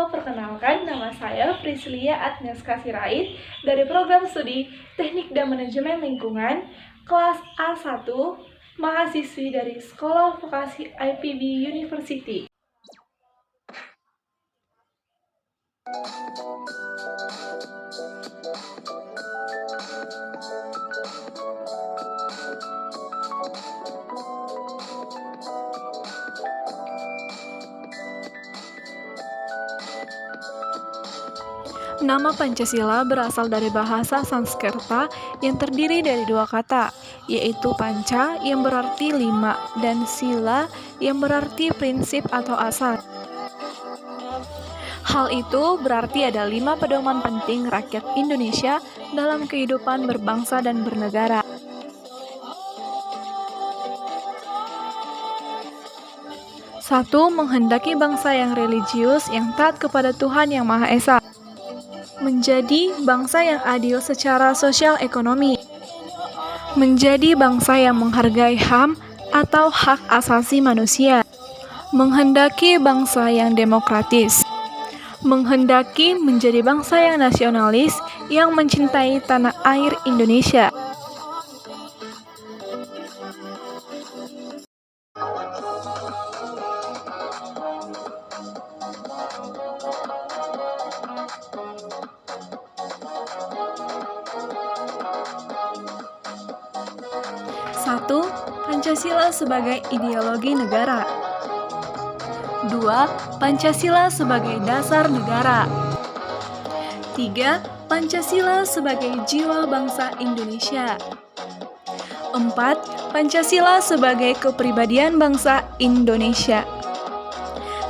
perkenalkan, nama saya Prislia Agnieszka Sirait dari program studi Teknik dan Manajemen Lingkungan kelas A1, mahasiswi dari Sekolah Vokasi IPB University. Nama Pancasila berasal dari bahasa Sanskerta yang terdiri dari dua kata, yaitu panca yang berarti lima dan sila yang berarti prinsip atau asas. Hal itu berarti ada 5 pedoman penting rakyat Indonesia dalam kehidupan berbangsa dan bernegara. 1. Menghendaki bangsa yang religius yang taat kepada Tuhan Yang Maha Esa. Menjadi bangsa yang adil secara sosial ekonomi. Menjadi bangsa yang menghargai HAM atau hak asasi manusia. Menghendaki bangsa yang demokratis. Menghendaki menjadi bangsa yang nasionalis yang mencintai tanah air Indonesia. Satu, Pancasila sebagai ideologi negara. 2. Pancasila sebagai dasar negara. 3. Pancasila sebagai jiwa bangsa Indonesia. 4. Pancasila sebagai kepribadian bangsa Indonesia.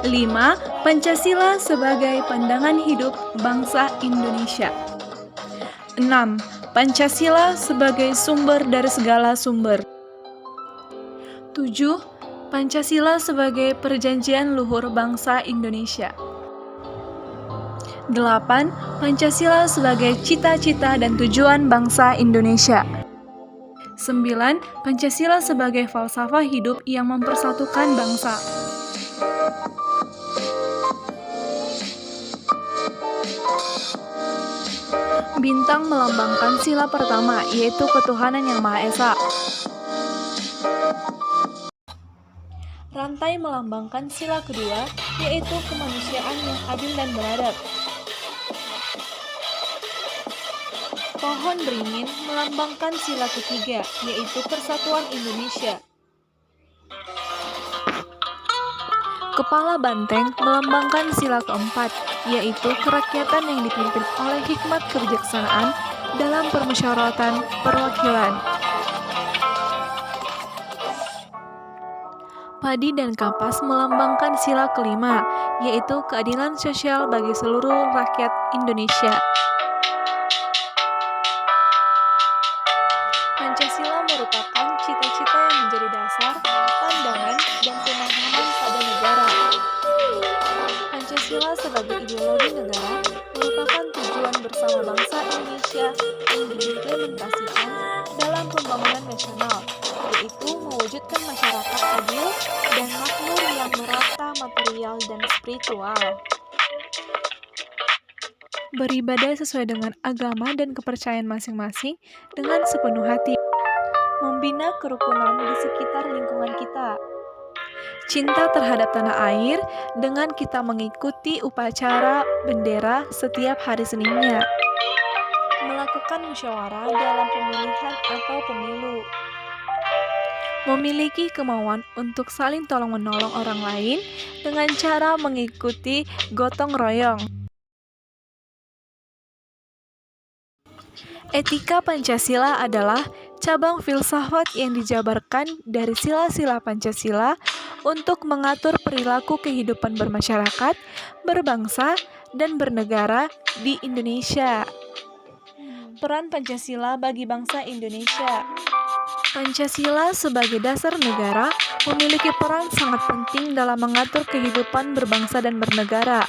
5. Pancasila sebagai pandangan hidup bangsa Indonesia. 6. Pancasila sebagai sumber dari segala sumber. 7. Pancasila sebagai perjanjian luhur bangsa Indonesia. 8. Pancasila sebagai cita-cita dan tujuan bangsa Indonesia. 9. Pancasila sebagai falsafah hidup yang mempersatukan bangsa. Bintang melambangkan sila pertama, yaitu ketuhanan Yang Maha Esa. Rantai melambangkan sila kedua, yaitu kemanusiaan yang adil dan beradab. Pohon beringin melambangkan sila ketiga, yaitu persatuan Indonesia. Kepala banteng melambangkan sila keempat, yaitu kerakyatan yang dipimpin oleh hikmat kebijaksanaan dalam permusyawaratan perwakilan. Padi dan kapas melambangkan sila kelima, yaitu keadilan sosial bagi seluruh rakyat Indonesia. Pancasila merupakan cita-cita yang menjadi dasar, pandangan, dan pemahaman pada negara. Pancasila sebagai ideologi negara merupakan tujuan bersama bangsa Indonesia yang diimplementasikan dalam pembangunan nasional, yaitu mewujudkan masyarakat adil dan makmur yang merata material dan spiritual. Beribadah sesuai dengan agama dan kepercayaan masing-masing dengan sepenuh hati. Membina kerukunan di sekitar lingkungan kita. Cinta terhadap tanah air dengan kita mengikuti upacara bendera setiap hari Seninnya. Melakukan musyawarah dalam pemilihan atau pemilu. Memiliki kemauan untuk saling tolong-menolong orang lain dengan cara mengikuti gotong royong. Etika Pancasila adalah cabang filsafat yang dijabarkan dari sila-sila Pancasila untuk mengatur perilaku kehidupan bermasyarakat, berbangsa, dan bernegara di Indonesia. Peran Pancasila bagi bangsa Indonesia. Pancasila sebagai dasar negara memiliki peran sangat penting dalam mengatur kehidupan berbangsa dan bernegara.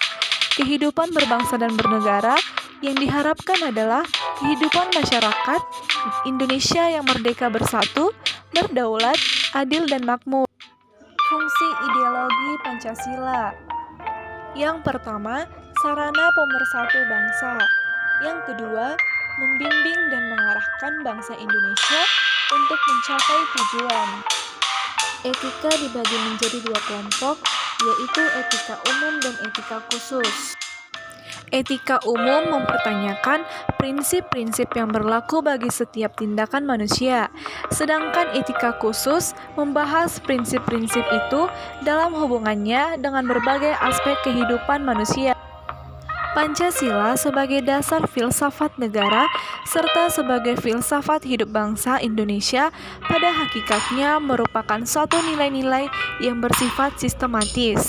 Kehidupan berbangsa dan bernegara yang diharapkan adalah kehidupan masyarakat Indonesia yang merdeka bersatu, berdaulat, adil dan makmur. Fungsi ideologi Pancasila. Yang pertama, sarana pemersatu bangsa. Yang kedua, membimbing dan mengarahkan bangsa Indonesia untuk mencapai tujuan. Etika dibagi menjadi dua kelompok, yaitu etika umum dan etika khusus. Etika umum mempertanyakan prinsip-prinsip yang berlaku bagi setiap tindakan manusia, sedangkan etika khusus membahas prinsip-prinsip itu dalam hubungannya dengan berbagai aspek kehidupan manusia. Pancasila sebagai dasar filsafat negara serta sebagai filsafat hidup bangsa Indonesia pada hakikatnya merupakan suatu nilai-nilai yang bersifat sistematis.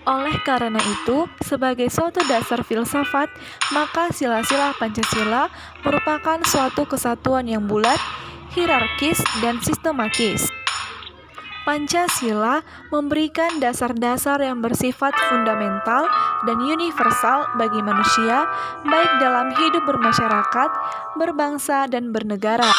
Oleh karena itu, sebagai suatu dasar filsafat, maka sila-sila Pancasila merupakan suatu kesatuan yang bulat, hierarkis, dan sistematis. Pancasila memberikan dasar-dasar yang bersifat fundamental dan universal bagi manusia, baik dalam hidup bermasyarakat, berbangsa, dan bernegara.